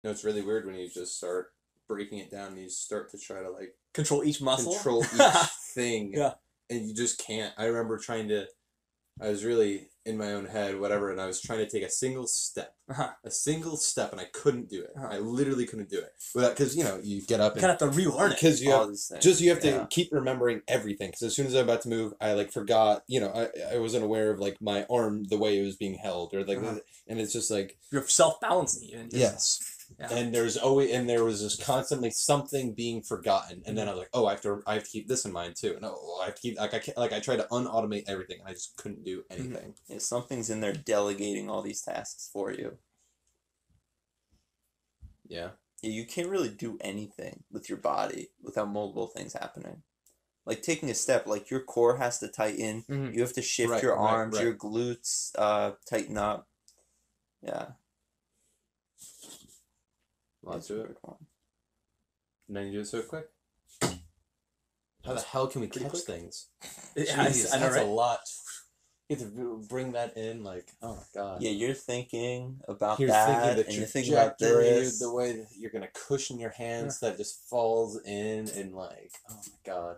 No, it's really weird when you just start breaking it down and you start to try to like Control each muscle. control each thing. Yeah. And you just can't. I remember I was really in my own head, whatever, and I was trying to take a single step, and I couldn't do it. I literally couldn't do it without, because you get up You kind of have to relearn it. because you have to keep remembering everything. Because as soon as I'm about to move, I like forgot. I wasn't aware of like my arm, the way it was being held, or like, and it's just like you're self-balancing even. Yes. Yeah. And there was just constantly something being forgotten, and then I was like, oh, I have to keep this in mind too, and I have to keep I tried to unautomate everything, and I just couldn't do anything. Yeah, something's in there delegating all these tasks for you. Yeah. Yeah, you can't really do anything with your body without multiple things happening. Like taking a step, like your core has to tighten. Mm-hmm. You have to shift your arms, your glutes tighten up. Yeah. Lots of it. And then you do it so quick. How the hell can we catch things? Jeez, that's a lot. You have to bring that in, like, oh my god. Yeah, you're thinking about that, and you're thinking about this. The way that you're gonna cushion your hands that just falls in, and like, oh my god.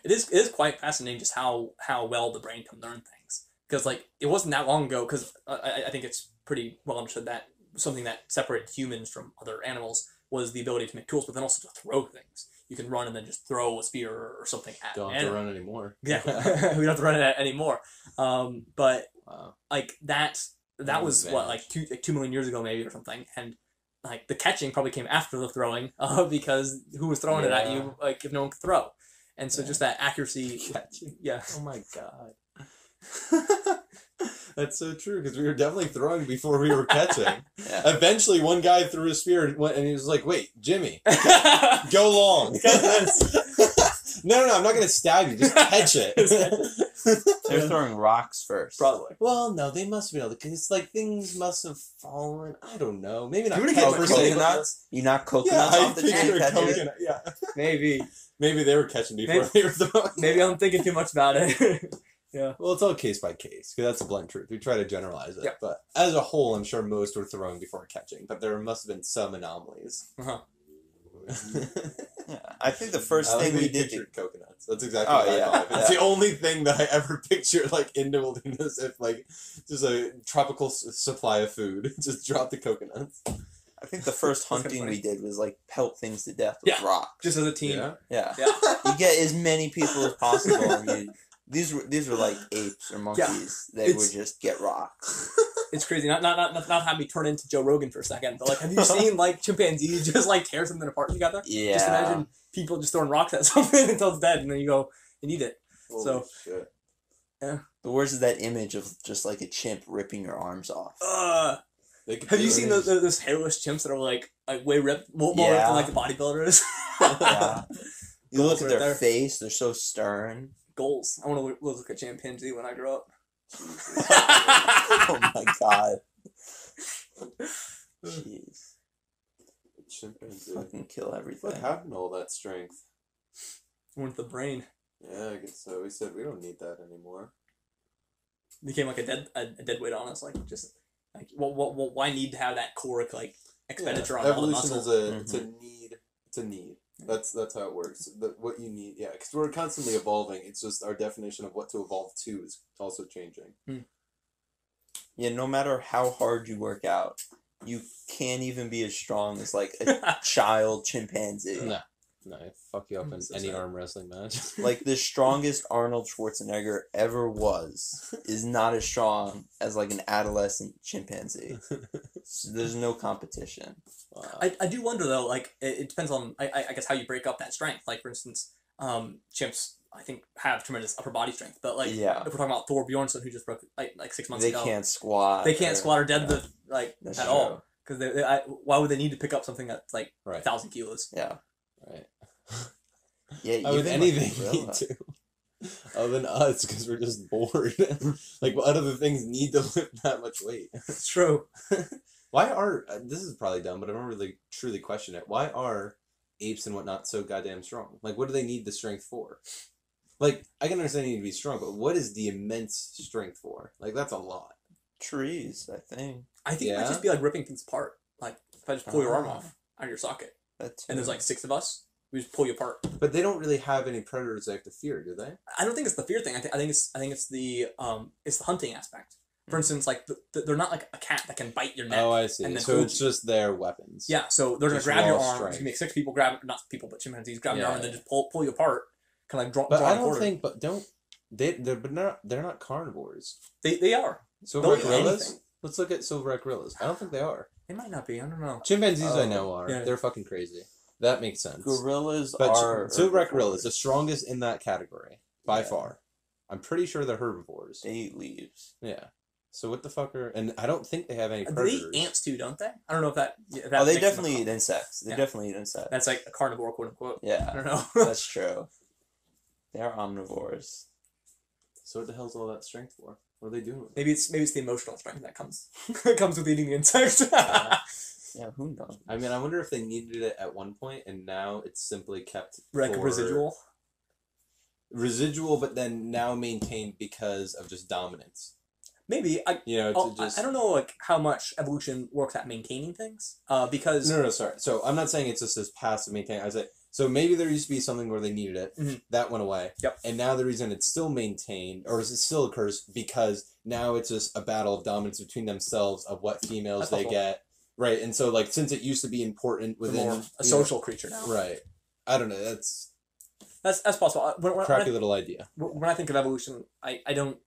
It is quite fascinating just how well the brain can learn things. Because like it wasn't that long ago. Because I think it's pretty well understood that something that separated humans from other animals was the ability to make tools, but then also to throw things. You can run and then just throw a spear or something at Don't have to run anymore. Yeah, we don't have to run it anymore. But like that was what, like 2 million years ago maybe or something, and like the catching probably came after the throwing, because who was throwing it at you? Like if no one could throw, and so just that accuracy. Catching. Yeah. Oh my god. That's so true, because we were definitely throwing before we were catching. Eventually, one guy threw a spear, and he was like, wait, Jimmy, go long. No, I'm not going to stab you. Just catch it. They're throwing rocks first. Probably. Well, no, they must be able to, because it's like things must have fallen. I don't know. Maybe not coconuts. You knock coconuts off the tree. Yeah. Maybe they were catching before they were throwing. Maybe I'm thinking too much about it. Yeah. Well, it's all case by case, because that's the blunt truth. We try to generalize it. Yeah. But as a whole, I'm sure most were throwing before catching, but there must have been some anomalies. Yeah, I think the first thing we did... coconuts. That's exactly what I thought. It's the only thing that I ever pictured, like, in the wilderness, if, like, just a tropical supply of food. Just drop the coconuts. I think the first hunting we did was, like, pelt things to death with rocks. Just as a team. Yeah. You get as many people as possible, and these were like apes or monkeys. They would just get rocks. It's crazy. Not have me turn into Joe Rogan for a second, but like, have you seen like chimpanzees just like tear something apart together? Yeah. Just imagine people just throwing rocks at something until it's dead, and then you go and eat it. Holy shit. Yeah. But where's that image of just like a chimp ripping your arms off? Have you seen those hairless chimps that are like way ripped, more ripped than like the bodybuilders? Yeah. You look at their face; they're so stern. Goals. I want to look at chimpanzee when I grow up. Oh my god. Jeez. Chimpanzee. Fucking kill everything. What happened to all that strength? Went to the brain. Yeah, I guess so. We said we don't need that anymore. Became like a dead weight on us. Like just like why need to have that core like expenditure on all the muscle? Evolution is it's a need. That's how it works. What you need, because we're constantly evolving. It's just our definition of what to evolve to is also changing. Yeah, no matter how hard you work out, you can't even be as strong as like a child chimpanzee. No, fuck you up in any arm wrestling match. Like the strongest Arnold Schwarzenegger ever was is not as strong as like an adolescent chimpanzee. So there's no competition. Wow. I do wonder though, like it depends on I guess how you break up that strength. Like for instance, chimps I think have tremendous upper body strength, but like if we're talking about Thor Bjornsson who just broke like 6 months ago, they can't squat. They can't squat or deadlift like that's at true. all because why would they need to pick up something that's like 1,000 kilos? Yeah. Right. Yeah, with anything need to. Other than us, because we're just bored. Like, what other things need to lift that much weight? It's true. Why are this is probably dumb, but I don't really truly question it. Why are apes and whatnot so goddamn strong? Like, what do they need the strength for? Like, I can understand you need to be strong, but what is the immense strength for? Like, that's a lot. Trees, I think. I think it might just be like ripping things apart. Like if I just pull your arm off out of your socket, and there's like 6 of us, we just pull you apart. But they don't really have any predators they have to fear, do they? I don't think it's the fear thing. I think it's the hunting aspect. For instance, like they're not like a cat that can bite your neck. Oh, I see. And then so it's just their weapons. Yeah, so they're gonna grab your arm. Strength. It's gonna make 6 people grab, not people, but chimpanzees grab your arm and then just pull you apart, kind of like draw. But draw I don't think. But don't they're not carnivores. They are. Silverback gorillas. Let's look at silverback gorillas. I don't think they are. They might not be. I don't know. Chimpanzees I know are. Yeah. They're fucking crazy. That makes sense. Gorillas but are silverback gorillas, the strongest in that category by far. I'm pretty sure they're herbivores. They eat leaves. Yeah. So what the fuck are... And I don't think they have any predators. They eat ants too, don't they? I don't know if that... They definitely eat insects. They definitely eat insects. That's like a carnivore, quote unquote. Yeah. I don't know. That's true. They are omnivores. So what the hell's all that strength for? What are they doing? Maybe it's the emotional strength that comes with eating the insects. Yeah, who knows? I mean, I wonder if they needed it at one point and now it's simply kept residual. Residual, but then now maintained because of just dominance. Maybe I don't know like how much evolution works at maintaining things. Because sorry. So I'm not saying it's just this passive maintaining. I say so maybe there used to be something where they needed it that went away. Yep. And now the reason it's still maintained or it still occurs because now it's just a battle of dominance between themselves of what females they get. Right. And so like since it used to be important within a social creature now. Right. I don't know. That's possible. Crappy little idea. When I think of evolution, I don't.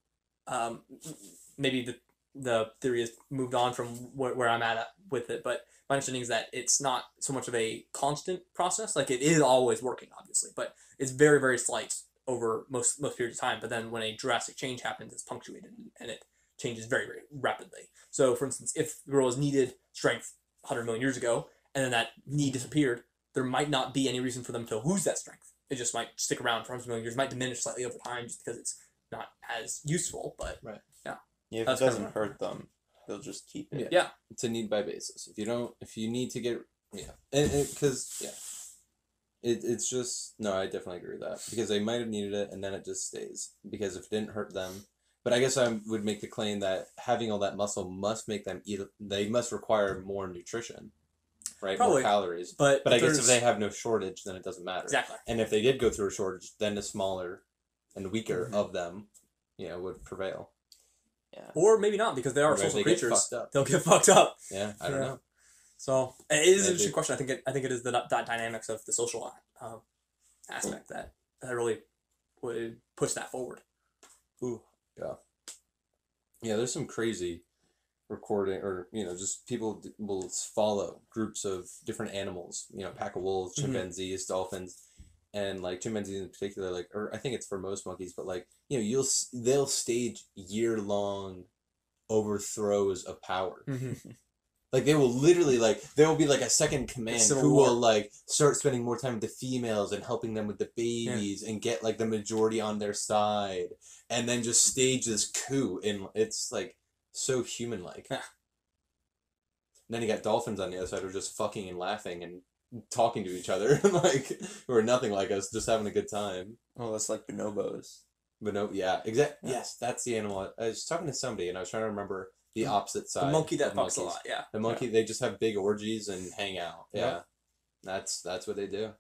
Maybe the theory has moved on from where I'm at with it, but my understanding is that it's not so much of a constant process. Like it is always working, obviously, but it's very, very slight over most periods of time. But then when a drastic change happens, it's punctuated and it changes very, very rapidly. So, for instance, if gorillas needed strength 100 million years ago, and then that need disappeared, there might not be any reason for them to lose that strength. It just might stick around for 100 million years. It might diminish slightly over time just because it's not as useful. But yeah, if it doesn't hurt them, they'll just keep it. Yeah, it's a need by basis. If you need to get because it's just no. I definitely agree with that because they might have needed it and then it just stays because if it didn't hurt them. But I guess I would make the claim that having all that muscle must make them eat. They must require more nutrition, right? Probably. More calories. But I guess if they have no shortage, then it doesn't matter. Exactly. And if they did go through a shortage, then the smaller and weaker of them, would prevail. Yeah. Or maybe not because they are social creatures. They'll get fucked up. Yeah, I don't know. So it is an interesting question. I think it is that dynamics of the social aspect that really would push that forward. Ooh. Yeah, there's some crazy recording, or just people will follow groups of different animals. Pack of wolves, chimpanzees, dolphins, and like chimpanzees in particular. Like, or I think it's for most monkeys, but like they'll stage year-long overthrows of power. Like they will literally there will be like a second command who will like start spending more time with the females and helping them with the babies and get like the majority on their side and then just stage this coup and it's like so human like. And then you got dolphins on the other side who are just fucking and laughing and talking to each other like who are nothing like us, just having a good time. Oh, that's like bonobos. Yeah, exactly. Yes, that's the animal. I was talking to somebody and I was trying to remember the opposite side. The monkey that fucks a lot, The monkey, they just have big orgies and hang out. Yeah. That's what they do.